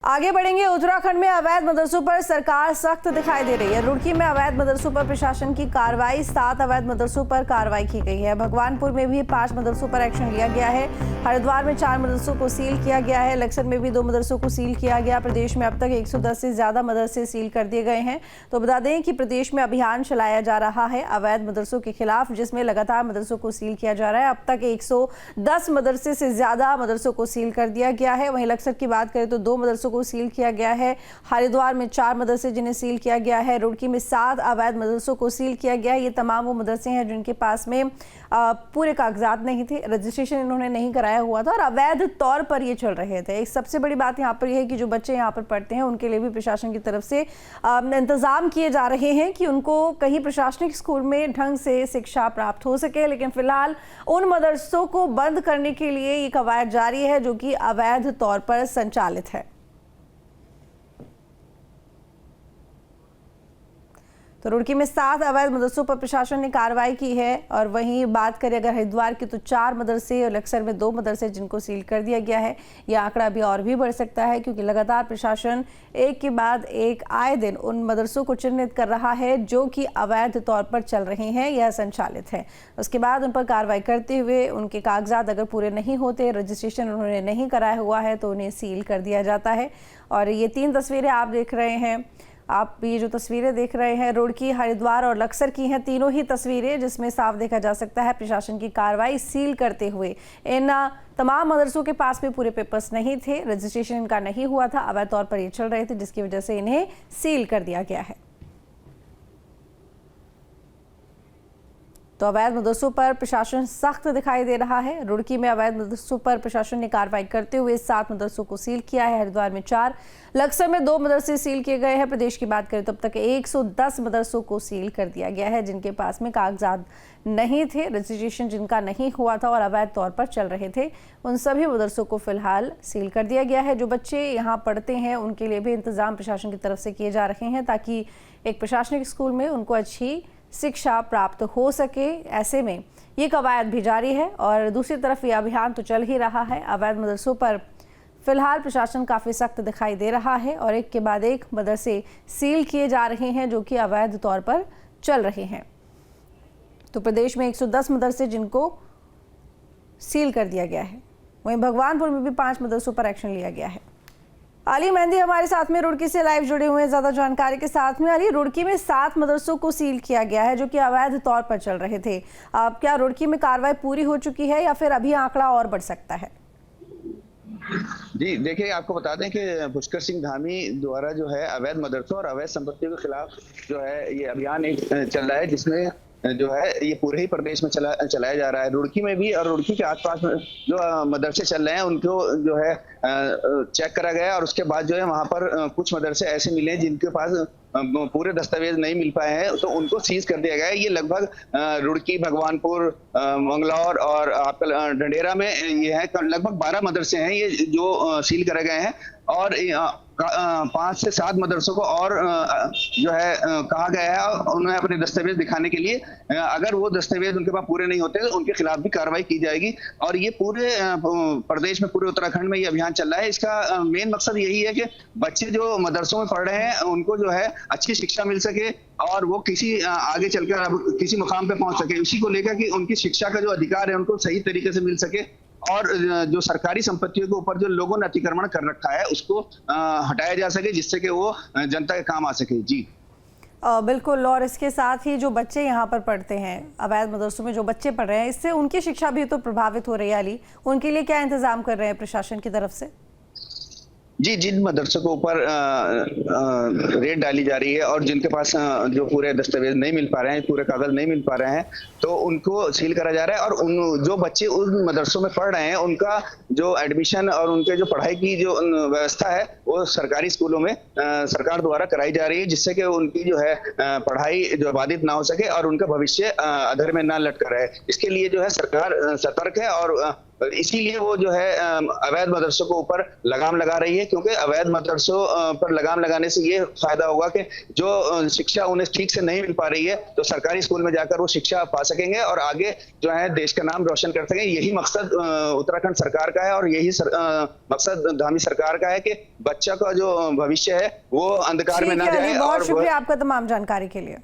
आगे बढ़ेंगे। उत्तराखंड में अवैध मदरसों पर सरकार सख्त दिखाई दे रही है। रुड़की में अवैध मदरसों पर प्रशासन की कार्रवाई, 7 अवैध मदरसों पर कार्रवाई की गई है। भगवानपुर में भी 5 मदरसों पर एक्शन लिया गया है। हरिद्वार में 4 मदरसों को सील किया गया है। लक्सर में भी 2 मदरसों को सील किया गया। प्रदेश में अब तक 110 से ज्यादा मदरसे सील कर दिए गए हैं। तो बता दें कि प्रदेश में अभियान चलाया जा रहा है अवैध मदरसों के खिलाफ, जिसमें लगातार मदरसों को सील किया जा रहा है। अब तक 110 मदरसे से ज्यादा मदरसों को सील कर दिया गया है। वहीं लक्सर की बात करें तो 2 मदरसों को सील किया गया है। हरिद्वार में 4 मदरसे जिन्हें सील किया गया है। रुड़की में 7 अवैध मदरसों को सील किया गया है। ये तमाम वो मदरसे हैं जिनके पास में पूरे कागजात नहीं थे, रजिस्ट्रेशन इन्होंने नहीं कराया हुआ था और अवैध तौर पर ये चल रहे थे। एक सबसे बड़ी बात यहाँ पर यह है कि जो बच्चे यहाँ पर पढ़ते हैं उनके लिए भी प्रशासन की तरफ से इंतजाम किए जा रहे हैं कि उनको कहीं प्रशासनिक स्कूल में ढंग से शिक्षा प्राप्त हो सके। लेकिन फिलहाल उन मदरसों को बंद करने के लिए ये कवायद जारी है जो कि अवैध तौर पर संचालित है। तो रुड़की में 7 अवैध मदरसों पर प्रशासन ने कार्रवाई की है। और वहीं बात करें अगर हरिद्वार की तो 4 मदरसे और लक्सर में 2 मदरसे जिनको सील कर दिया गया है। यह आंकड़ा अभी और भी बढ़ सकता है क्योंकि लगातार प्रशासन एक के बाद एक आए दिन उन मदरसों को चिन्हित कर रहा है जो कि अवैध तौर पर चल रहे हैं या संचालित है। उसके बाद उन पर कार्रवाई करते हुए उनके कागजात अगर पूरे नहीं होते, रजिस्ट्रेशन उन्होंने नहीं कराया हुआ है, तो उन्हें सील कर दिया जाता है। और ये 3 तस्वीरें आप देख रहे हैं, आप ये जो तस्वीरें देख रहे हैं रुड़की, हरिद्वार और लक्सर की हैं। तीनों ही तस्वीरें जिसमें साफ देखा जा सकता है प्रशासन की कार्रवाई सील करते हुए। इन तमाम मदरसों के पास में पूरे पेपर्स नहीं थे, रजिस्ट्रेशन इनका नहीं हुआ था, अवैध तौर पर ये चल रहे थे, जिसकी वजह से इन्हें सील कर दिया गया है। तो अवैध मदरसों पर प्रशासन सख्त दिखाई दे रहा है। रुड़की में अवैध मदरसों पर प्रशासन ने कार्रवाई करते हुए 7 मदरसों को सील किया है। हरिद्वार में 4, लक्सर में 2 मदरसे सील किए गए हैं। प्रदेश की बात करें तो अब तक 110 मदरसों को सील कर दिया गया है जिनके पास में कागजात नहीं थे, रजिस्ट्रेशन जिनका नहीं हुआ था और अवैध तौर पर चल रहे थे। उन सभी मदरसों को फिलहाल सील कर दिया गया है। जो बच्चे यहाँ पढ़ते हैं उनके लिए भी इंतजाम प्रशासन की तरफ से किए जा रहे हैं ताकि एक प्रशासनिक स्कूल में उनको अच्छी शिक्षा प्राप्त हो सके। ऐसे में ये कवायद भी जारी है और दूसरी तरफ ये अभियान तो चल ही रहा है। अवैध मदरसों पर फिलहाल प्रशासन काफ़ी सख्त दिखाई दे रहा है और एक के बाद एक मदरसे सील किए जा रहे हैं जो कि अवैध तौर पर चल रहे हैं। तो प्रदेश में 110 मदरसे जिनको सील कर दिया गया है। वहीं भगवानपुर में भी 5 मदरसों पर एक्शन लिया गया है। अली मेहंदी हमारे साथ में रुड़की से लाइव जुड़े हुए हैं ज्यादा जानकारी के साथ में। अली, रुड़की में 7 मदरसों को सील किया गया है जो कि अवैध तौर पर चल रहे थे। अब क्या रुड़की में कार्रवाई पूरी हो चुकी है या फिर अभी आंकड़ा और बढ़ सकता है? जी देखिए, आपको बता दें कि पुष्कर सिंह धामी द्वारा जो है अवैध मदरसों और अवैध संपत्तियों के खिलाफ जो है ये अभियान एक चल रहा है जिसमें जो है ये पूरे ही प्रदेश में चलाया जा रहा है। रुड़की में भी और रुड़की के आसपास में जो मदरसे चल रहे हैं उनको जो है चेक करा गया और उसके बाद जो है वहां पर कुछ मदरसे ऐसे मिले जिनके पास पूरे दस्तावेज नहीं मिल पाए हैं, तो उनको सीज कर दिया गया है। ये लगभग रुड़की, भगवानपुर, मंगलौर और आपका ढंढेरा में ये है लगभग 12 मदरसे हैं ये जो सील करे गए हैं। और 5 से 7 मदरसों को और जो है कहा गया है उन्हें अपने दस्तावेज दिखाने के लिए। अगर वो दस्तावेज उनके पास पूरे नहीं होते तो उनके खिलाफ भी कार्रवाई की जाएगी। और ये पूरे प्रदेश में, पूरे उत्तराखंड में ये अभियान चल रहा है। इसका मेन मकसद यही है कि बच्चे जो मदरसों में पढ़ रहे हैं उनको जो है अच्छी शिक्षा मिल सके और वो किसी आगे चलकर किसी मुकाम पे पहुंच सके। इसी को लेकर कि उनकी शिक्षा का जो अधिकार है उनको सही तरीके से मिल सके और जो सरकारी संपत्तियों के ऊपर जो लोगों ने अतिक्रमण कर रखा है उसको हटाया जा सके जिससे कि वो जनता के काम आ सके। जी बिल्कुल। और इसके साथ ही जो बच्चे यहाँ पर पढ़ते हैं, अवैध मदरसों में जो बच्चे पढ़ रहे हैं, इससे उनकी शिक्षा भी तो प्रभावित हो रही है। अली, उनके लिए क्या इंतजाम कर रहे हैं प्रशासन की तरफ से? जी, जिन मदरसों के ऊपर रेड डाली जा रही है और जिनके पास जो पूरे दस्तावेज नहीं मिल पा रहे हैं, पूरे कागज नहीं मिल पा रहे हैं, तो उनको सील करा जा रहा है। और उन जो बच्चे उन मदरसों में पढ़ रहे हैं उनका जो एडमिशन और उनके जो पढ़ाई की जो व्यवस्था है वो सरकारी स्कूलों में सरकार द्वारा कराई जा रही है जिससे कि उनकी जो है पढ़ाई जो बाधित ना हो सके और उनका भविष्य अधर में ना लटका रहे। इसके लिए जो है सरकार सतर्क है और इसीलिए वो जो है अवैध मदरसों के ऊपर लगाम लगा रही है, क्योंकि अवैध मदरसों पर लगाम लगाने से ये फायदा होगा कि जो शिक्षा उन्हें ठीक से नहीं मिल पा रही है तो सरकारी स्कूल में जाकर वो शिक्षा पा सकेंगे और आगे जो है देश का नाम रोशन कर सकेंगे। यही मकसद उत्तराखंड सरकार का है और यही मकसद धामी सरकार का है कि बच्चा का जो भविष्य है वो अंधकार में ठीक ना है जाए। अली, बहुत और शुक्रिया आपका तमाम जानकारी के लिए।